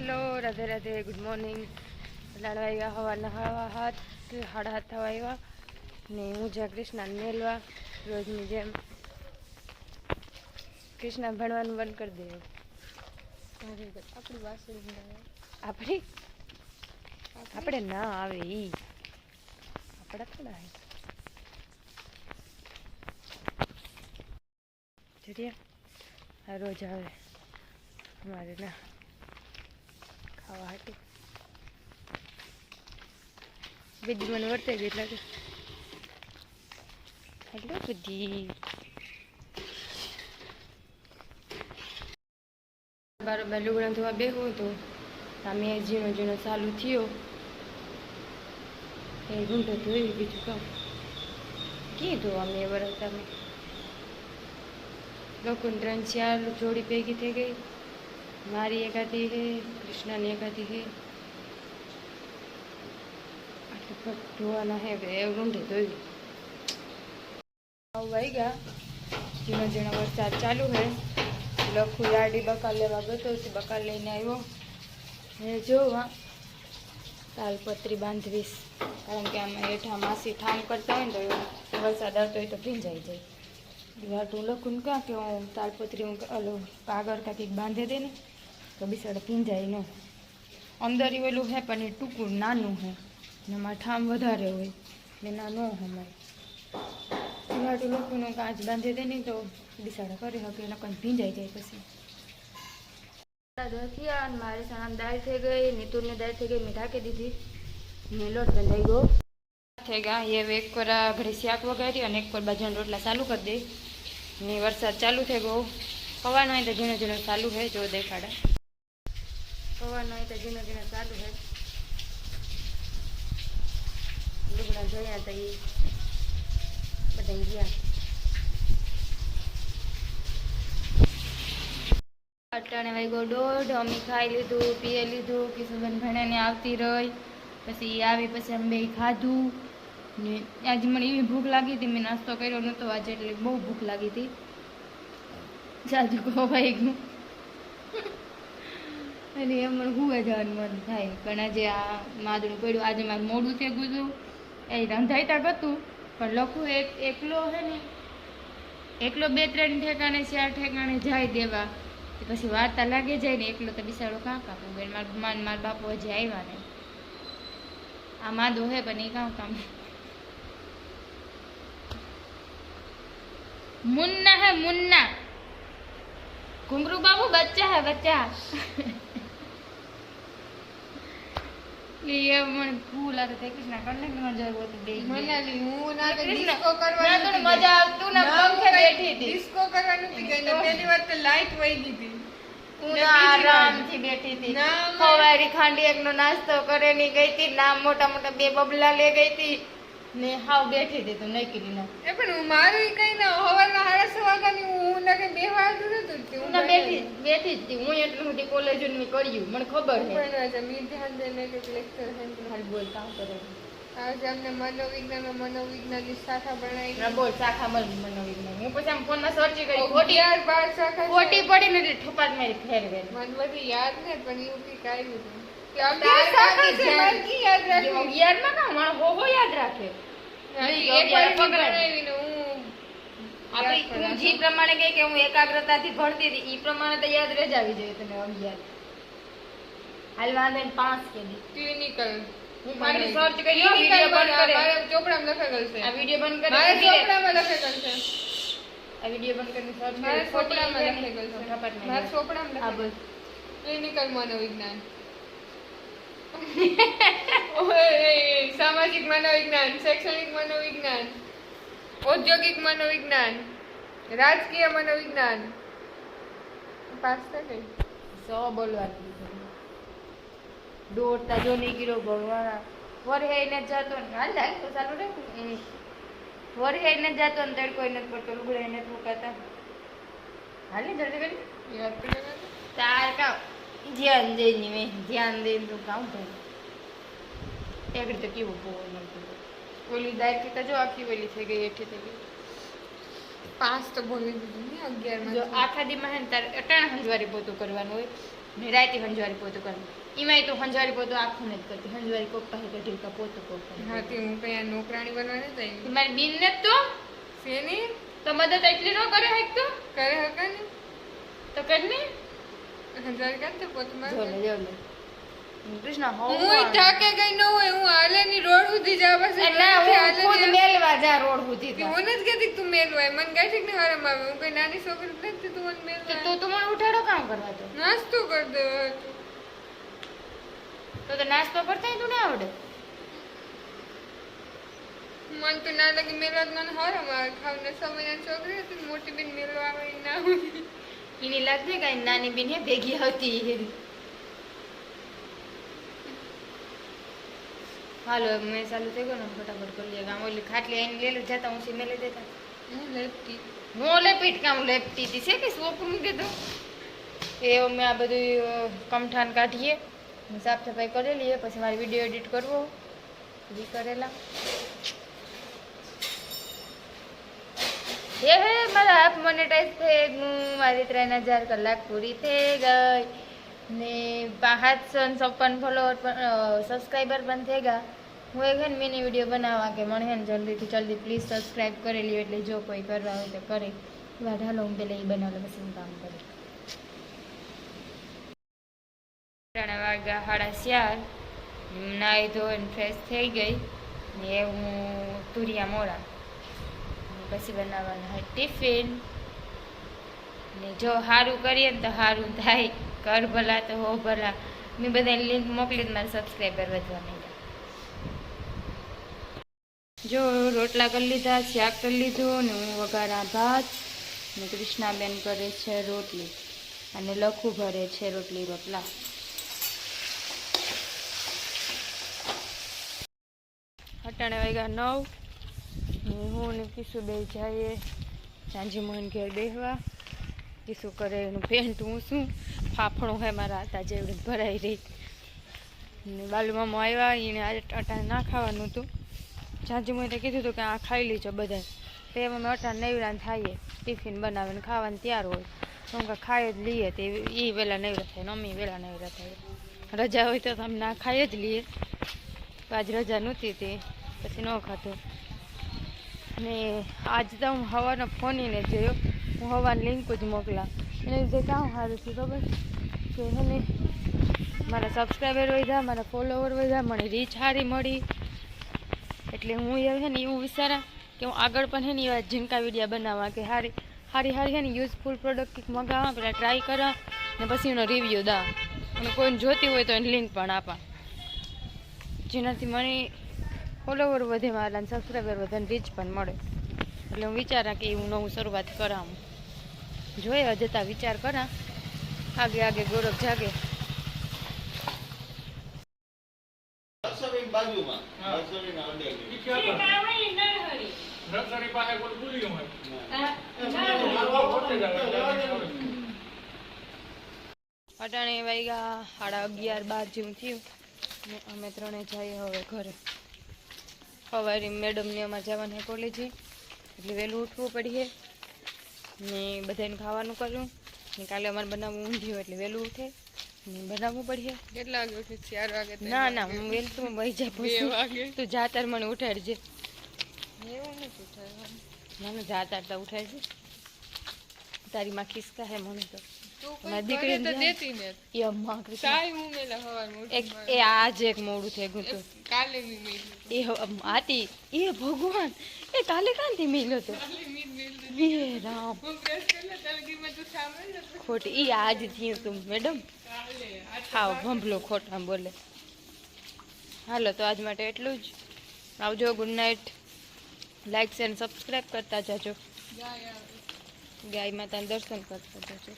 hello Radhe Radhe good morning Ladwa हवा नहावा हाथ हाड़ा हाथ थवा ने हूँ जा कृष्णा मेलवा रोजनी जेम कृष्णा भणवानुं बंद कर दे अपनी अपने ना आवे ई अपड़ा थोड़ा है चलिए रोज आवे हमारे ना खावा हाटू बिजी मन वर्ते गई એટલે हेलो बिजी बराबर लुगड़ा धोवा बेहूँ तो तमे झीणो झीणो चालू थयो ए गुंडो धोई बीजू काम कीधुं अमे वरता में लोकों 3-4 जोड़ी भेगी थी गई मारी एकादी है कृष्णा ने एकादी है धोवाना है रूंढे धोई वही गया झीणो झीणो वरसाद चालू है लखू याडी बकाल लेवा गयो बकाल लईने आव्यो जो तालपत्री बांधवीश कारण के आम हेठा मासी ठाम करता हो तो वरसाद आवतो हो तो भींजाई जाए वाटू लखून क्या कि हूँ तालपत्री हूँ ओलो कागड़ का कंईक बांधे दे ने तो बिसाड़ा भींजाय न अंदर ओलू है पण टूकू नानू है एमां ठाम वधारे होय एना न हमारे वाटू लखून कांच बांधे दे नहीं तो बिसाड़ा करे हके न कहीं भींजाई जाए पछी थिया मारे चना दाल थी गई नीतू ने दाल थी गई मैं ढाकी दीधी ने लोट बंधाई गयो थे गया ये एक कोरा घड़ी शाक वगाड़ी और एक कोर बाजन रोटला चालू कर दे ने वरसाद चालू थे गो पवन है तो झीणो झीणो चालू है जो देखाड़ा पवन है तो झीणो झीणो चालू है लुगड़ा जोया तो ये बधाई गया अटाणे वाग्यो 1:30 अमी खाई लीधु पीए लीधु किशोरबेन भणे ने आवती रही पछी आवी पछी अमे बेय खाधु ने आज मने एवी भूख लागी थी मैं नास्तो कर्यो नतो आज એટલે બહુ ભૂખ લાગી थी જાજુ ખવાઈ ગયું અને એમ મને હુએ જવાનું મન થાય પણ આજે આ માદળું પડ્યું આજે મારું મોડું થઈ ગયું એ રંધાઈતા ગતું પણ લખું એકલો હે ને એકલો 2-3 ઠેકાણે 4 ઠેકાણે જાય દેવા પછી વાર્તા લાગે જાય ને એકલો તો બિસાડો કાં કામ મારા બાપુ હજી આવ્યા ને આ માદો હે પણ એ કામ કામ मुन्ना है मुन्ना घुंगरू बाबू बच्चा है बच्चा ये मन फूल आते थे कृष्णा करने की मजा बहुत दे मनाली हूं ना तो डिस्को करवा ना तो मजा तू ना पंखे बैठी थी डिस्को करवाने थी गई ना पहली बार तो लाइट वही गई थी तू ना आराम थी बैठी थी खवारी खांडी एक नो नाश्तो करे नहीं गई थी ना मोटा मोटा 2 बबला ले गई थी ने हाव बैठी थी तो नहीं करी ना ए पण હું મારું કઈ ના હવારના 6:30 વાગ્યાની હું ના કે બેહવા દઉં તો હું ના બેઠી જ હું એટલું મોટી કોલેજ ની કર્યું મને ખબર છે પણ જમી ધ્યાન દેને કે લેક્ચર હે હાલ બોલ કામ કરે आज हमने मनोविज्ञान की शाखा बनाई ना बोल शाखा मनोविज्ञान હું પછી આમ ફોન માં સર્ચ કરી ખોટી યાર 12 शाखा ખોટી પડી ને ઠોપાટ મારી ફેરવે મને બધી યાદ ને પણ એવું કે કાઈ નતું કે આ શાખા છે મારી યાદ રાખી યાર માં ના મને હો યાદ રાખે એક વાર બનાવી ને હું આપણી તું જી પ્રમાણે કહે કે હું એકાગ્રતાથી ભણતી હતી ઈ પ્રમાણે તો યાદ રહી જાવી જોઈએ તને અગિયાર હાલ વાંધે 5 કે દી ક્લિનિકલ હું મારી સર્ચ કરી વિડિયો બંધ કરે મારા ચોપડામાં લખેલ છે આ વિડિયો બંધ કરી મારા ચોપડામાં લખેલ છે આ વિડિયો બંધ કરીને સર્ચ કરી મારા ચોપડામાં લખેલ છે મારા ચોપડામાં લખેલ છે ક્લિનિકલ मनोविज्ञान सामाजिक मनोविज्ञान शैक्षणिक मनोविज्ञान औद्योगिक मनोविज्ञान राजकीय मनोविज्ञान पास थे सो बोलवा दौड़ता जो नहीं गिरो भगवाना वर है ने जातो हाल लाग तो चालू रे वर है ने जातो ने तड़को ने पटो लुगड़े ने ठोकाता हाली जल्दी कर याद कर तार का ध्यान देनी में ध्यान दे तो काम कर एक રીતે કેવું બોલ મળતું ઓલી દાર કે જો આખી વેલી થઈ ગઈ એઠી થઈ ગઈ 5 તો બોલી દીધી ને 11 માં જો આખા દી માં તાર 18 હંજવારી પોતું કરવાનું હોય ને રાતે હંજવારી પોતું કરું એમાંય તો હંજવારી પોતું આખું નથી કરતી હંજવારી કોક પાસે કઢી કા પોતું કોક હા તે હું કઈ નોકરાણી બનવાની થઈ મારી બીન ને તો શેની તો મદદ એટલી ન કરે હક તો કરે હકે ને તો કર ને હંજવારી કરતે પોતમાં જો લે કૃષ્ણ હો હું થાકે ગઈ ન હોય હું હાલે ની રોડ સુધી જવા છે ના હું ખુદ મેલવા જા રોડ સુધી હું નથી કહેતી તું મેલવાય મને કહે છે કે હરમ આવે હું કઈ નાની છોકરી નથી તું મને મેલવાય તો તું મને ઉઠાડો કામ કરવા તો નાસ્તો કર દે તો નાસ્તો કરતા તું ના આવડે મન તો ના લાગે મેલવા મને હરમ આવે ખાવને સમયની છોકરી હતી મોટી બેન મેલવા આવે ના એની લાગતી કઈ નાની બેન હે ભેગી હતી હાલો મેં ચાલુ થઈ ગયો ને ફટાફટ કરી લે ગામ ઓલી ખાટલી આવીને લઈ જતા હું સીમે લઈ દેતા હું લેપટી હું લેપીટ કામ લેપતી હતી છે કે સોપરું કીધું એ મેં આ બધું કમઠાન કાઢીએ સાફ સફાઈ કરેલી પછી મારે વિડીયો એડિટ કરવો એ કરેલા હે મારા એપ મોનેટાઈઝ થઈ ગયું મારી 3000 કલાક પૂરી થઈ ગઈ ને 556 ફોલોવર સબસ્ક્રાઈબર પણ થઈ ગયા હું એક મિની વિડીયો બનાવવા કે મને જલ્દીથી જલ્દી પ્લીઝ સબસ્ક્રાઈબ કરેલી એટલે જો કોઈ કરવા હોય તો કરે વાત હાલો હું પેલા એ બનાવલો પછી હું કામ કરું 3 વાગ્યા 4:30 નાહી ધોઈને ફ્રેશ થઈ ગઈ ને હું તુરિયા મોડા પછી બનાવવાનું હોય ટિફિન ને જો સારું કરીએ ને તો સારું થાય કર ભલા તો હો ભલા મેં બધાને લિંક મોકલી જ મારા સબસ્ક્રાઈબર વધવા માંડ્યા જો રોટલા કરી લીધા શાક કરી લીધું ને હું વઘારા ભાત ને કૃષ્ણાબેન કરે છે રોટલી અને લખું ભરે છે રોટલી રોટલા અટાણે વાગ્યા 9 હું ને કિશુ બે જઈએ સાંજે મોહન ઘેર બેસવા કિશુ કરે એનું પેન્ટ હું શું ફાફણું હે મારા હતા જેવડે ભરાઈ રહી ને બાલુ મામા આવ્યા એને આજે અટાણે ના ખાવાનું હતું સાંજે મોહને કીધું હતું કે આ ખાઈ લીજો બધા તો એમાં અમે અટાણે નવરા થાઈએ ટિફિન બનાવીને ખાવાનું તૈયાર હોય તો હું ખાઈ જ લઈએ તે એ વહેલા નવરા થાય ને અમે વહેલા નવરા થાય રજા હોય તો અમે ના ખાઈ જ લઈએ આજ રજા નહોતી તે પછી ન ખાતું ને આજ તો હું હવાનો ફોન ને જોયો હું હવાની લિંક જ મોકલા એને લીધે કામ સારું છે ખબર કે હે ને મારા સબસ્ક્રાઈબર વધ્યા મારા ફોલોવર વધ્યા મને રીચ સારી મળી એટલે હું એ છે ને એવું વિચારા કે હું આગળ પણ છે ને એવા ઝીણકા વિડીયા બનાવવા કે સારી છે ને યુઝફુલ પ્રોડક્ટ કંઈક મગાવવા પહેલાં ટ્રાય કરવા ને પછી એનો રિવ્યૂ દા અને કોઈને જોતી હોય તો એની લિંક પણ આપા જેનાથી મને ફોલોવર વધે મારા સબસ્ક્રાઈબર વધે અને રીચ પણ મળે એટલે હું વિચારા કે હું નવું શરૂઆત કરાવું જોઈએ જતા વિચાર કરા આગે આગે ગૌરવ જાગે અટાણે વાગ્યા 11:30 જેવું થયું ને અમે ત્રણે જઈએ હવે ઘરે સવારે મેડમને અમારે જવાનું છે કોલેજે એટલે વહેલું ઉઠવું પડીએ ને બધાને ખાવાનું કર્યું ને કાલે અમારે બનાવવું ઊંધિયું એટલે વહેલું ઉઠે ને બનાવવું પડીએ કેટલા વાગે ઉઠે 4 વાગે ના હું વહેલું તો વહી જાય પછી તું જાતર મને ઉઠાડજે એવું નથી ઉઠાડવાનું મને જાતર તો ઉઠાડજે તારી માં ખિસકા હે મને તો મારી દીકરી તો દેતી ને એ અમ્મા સાઈ હું મેલા હવારમાં એ આજ એક મોડું થઈ ગયું તો કાલે મી મેલી એ આતી એ ભગવાન એ કાલે કાંથી મેલ્યો તો વે રામ હું પ્રેસ કરલે તલગીમાં તો સામે જ ખોટી ઈ આજ થયું તું મેડમ ખાવ ભંભલો ખોટા બોલે હાલો તો આજ માટે એટલું જ આવજો good night like share subscribe કરતા જાજો ગાય માતાના દર્શન કરતા જાજો